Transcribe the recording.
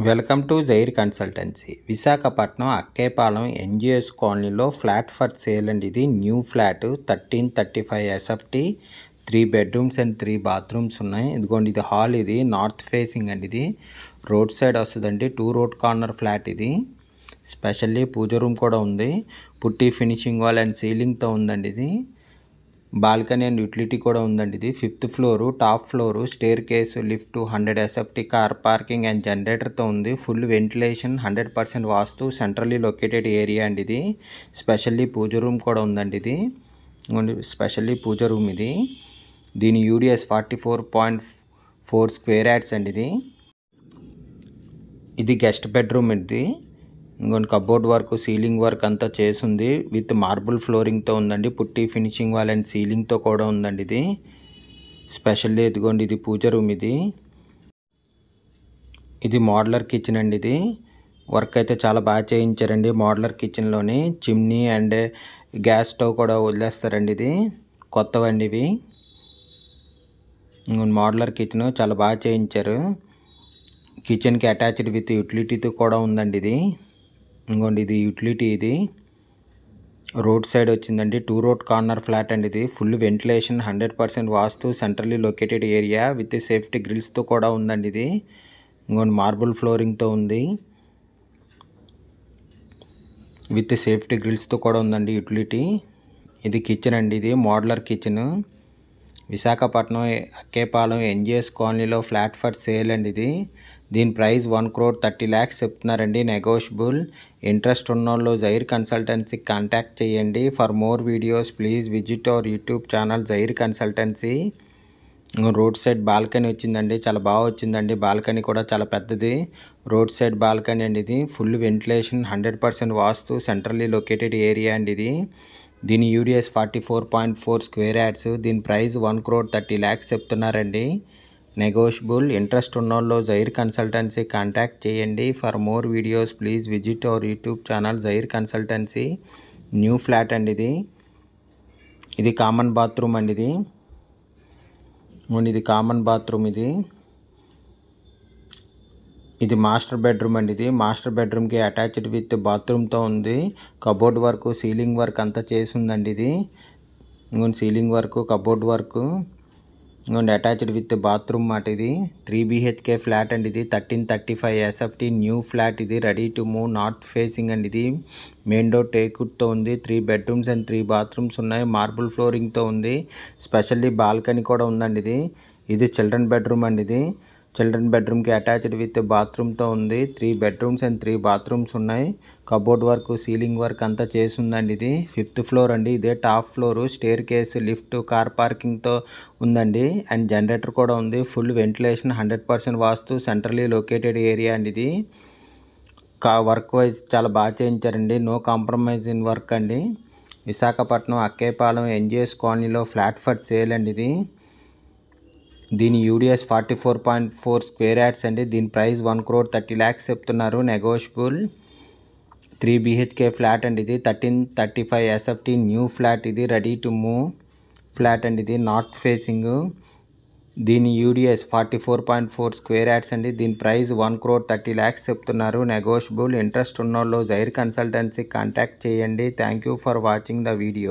Welcome to జైర్ consultancy. Visakhapatnam Akkepalem NGS కాలనీలో flat for sale అండి. ఇది new flat 1335 SFT, 3 bedrooms and 3 bathrooms ఉన్నాయి. ఇదిగోండి, ఇది హాల్. ఇది నార్త్ ఫేసింగ్ అండి. ఇది రోడ్ సైడ్ వస్తుందండి. 2 రోడ్ కార్నర్ ఫ్లాట్. ఇది స్పెషల్లీ పూజ రూమ్ కూడా ఉంది. పుట్టి ఫినిషింగ్ వాల్ అండ్ సీలింగ్తో ఉందండి. ఇది బాల్కనీ అండ్ యూటిలిటీ కూడా ఉందండి. ఇది 5th floor, top floor, staircase, lift, 100 SFT, car parking and జనరేటర్తో ఉంది. Full ventilation, 100% vastu, centrally located area అండి. ఇది స్పెషల్లీ పూజ రూమ్ కూడా ఉందండి. ఇది స్పెషల్లీ పూజ రూమ్. ఇది దీని యూడిఎస్ 44.4 స్క్వేర్ యార్డ్స్ అండి. ఇది గెస్ట్ బెడ్రూమ్ ఇది. ఇంకొన్ని కబోర్డ్ వర్క్, సీలింగ్ వర్క్ అంతా చేసింది. విత్ మార్బుల్ ఫ్లోరింగ్తో ఉందండి. పుట్టి ఫినిషింగ్ వాల్ అండ్ సీలింగ్తో కూడా ఉందండి. ఇది స్పెషల్లీ ఇదిగోండి, ఇది పూజ రూమ్. ఇది మోడ్యులర్ కిచెన్ అండి. ఇది వర్క్ అయితే చాలా బాగా చేయించారండి. మోడ్యులర్ కిచెన్లోని చిమ్నీ అండ్ గ్యాస్ స్టవ్ కూడా వదిలేస్తారండి. ఇది కొత్తవండి ఇవి. మోడ్యులర్ కిచెన్ చాలా బాగా చేయించారు. కిచెన్కి అటాచ్డ్ విత్ యూటిలిటీతో కూడా ఉందండి. ఇది ఇంకోండి, ఇది యూటిలిటీ. ఇది రోడ్ సైడ్ వచ్చిందండి. 2 రోడ్ కార్నర్ ఫ్లాట్ అండి. ఇది full ventilation, 100% vastu, centrally located area with safety గ్రిల్స్తో కూడా ఉందండి. ఇది ఇంకోండి, మార్బుల్ ఫ్లోరింగ్తో ఉంది. విత్ సేఫ్టీ గ్రిల్స్తో కూడా ఉందండి యూటిలిటీ. ఇది కిచెన్ అండి. ఇది modular kitchen. Visakhapatnam Akkepalem NGS కాలనీలో ఫ్లాట్ ఫర్ సేల్ అండి. ఇది దీని ప్రైస్ 1,30,00,000 చెప్తున్నారండి. నెగోషియబుల్. ఇంట్రెస్ట్ ఉన్నోళ్ళు జైర్ కన్సల్టెన్సీ కాంటాక్ట్ చేయండి. For more videos please visit our YouTube channel జైర్ కన్సల్టెన్సీ. రోడ్ సైడ్ బాల్కనీ వచ్చిందండి. చాలా బాగా వచ్చిందండి. బాల్కనీ కూడా చాలా పెద్దది. రోడ్ సైడ్ బాల్కనీ అండి. ఇది full ventilation, 100% vastu, centrally located area అండి. ఇది దీని యూడిఎస్ 44.4 స్క్వేర్ యార్డ్స్. దీని ప్రైస్ 1,30,00,000 చెప్తున్నారండి. నెగోషియబుల్. ఇంట్రెస్ట్ ఉన్నోళ్ళు జైర్ కన్సల్టెన్సీ కాంటాక్ట్ చేయండి. For more videos please visit our YouTube channel జైర్ కన్సల్టెన్సీ. న్యూ ఫ్లాట్ అండి. ఇది కామన్ బాత్రూమ్ అండి. ఇది కామన్ బాత్రూమ్. ఇది మాస్టర్ బెడ్రూమ్ అండి. ఇది మాస్టర్ బెడ్రూమ్కి అటాచ్డ్ విత్ బాత్రూమ్తో ఉంది. కబోర్డ్ వర్క్, సీలింగ్ వర్క్ అంతా చేసి ఉందండి. ఇది ఇంకొన్ని సీలింగ్ వర్క్, కబోర్డ్ వర్క్, ఇంకొన్ని అటాచ్డ్ విత్ బాత్రూమ్ మాట. ఇది 3 BHK ఫ్లాట్ అండి. ఇది 1335 ఎస్ఎఫ్టీ న్యూ ఫ్లాట్. ఇది ready to move, north facing అండి. ఇది మెయిన్ డోర్ టేక్వుడ్తో ఉంది. 3 బెడ్రూమ్స్ అండ్ 3 బాత్రూమ్స్ ఉన్నాయి. మార్బుల్ ఫ్లోరింగ్తో ఉంది. స్పెషల్లీ బాల్కనీ కూడా ఉందండి. ఇది చిల్డ్రన్ బెడ్రూమ్ అండి. ఇది చిల్డ్రన్ బెడ్రూమ్కి అటాచ్డ్ విత్ బాత్రూమ్తో ఉంది. 3 బెడ్రూమ్స్ అండ్ 3 బాత్రూమ్స్ ఉన్నాయి. కబోర్డ్ వర్క్, సీలింగ్ వర్క్ అంతా చేసి ఉందండి. ఇది 5th ఫ్లోర్ అండి. ఇదే top floor. Staircase, lift, car పార్కింగ్తో ఉందండి. అండ్ జనరేటర్ కూడా ఉంది. Full ventilation, 100% vastu, centrally located area అండి. ఇది వర్క్ వైజ్ చాలా బాగా చేయించారండి. నో కాంప్రమైజ్ ఇన్ వర్క్ అండి. విశాఖపట్నం అక్కేపాలెం ఎన్జిఎస్ కాలనీలో ఫ్లాట్ ఫర్ సేల్ అండి. ఇది దీని యూడిఎస్ 44.4 స్క్వేర్ యార్డ్స్ అండి. దీని ప్రైస్ 1,30,00,000 చెప్తున్నారు. నెగోషియబుల్. 3 BHK ఫ్లాట్ అండి. ఇది 1335 ఎస్ఎఫ్టీ న్యూ ఫ్లాట్. ఇది రెడీ టు మూవ్ ఫ్లాట్ అండి. ఇది నార్త్ ఫేసింగ్. దీని యూడిఎస్ 44.4 స్క్వేర్ యార్డ్స్ అండి. దీని ప్రైస్ 1,30,00,000 చెప్తున్నారు. నెగోషియబుల్. ఇంట్రెస్ట్ ఉన్నోళ్ళు జైర్ కన్సల్టెన్సీ కాంటాక్ట్ చేయండి. Thank you for watching the video.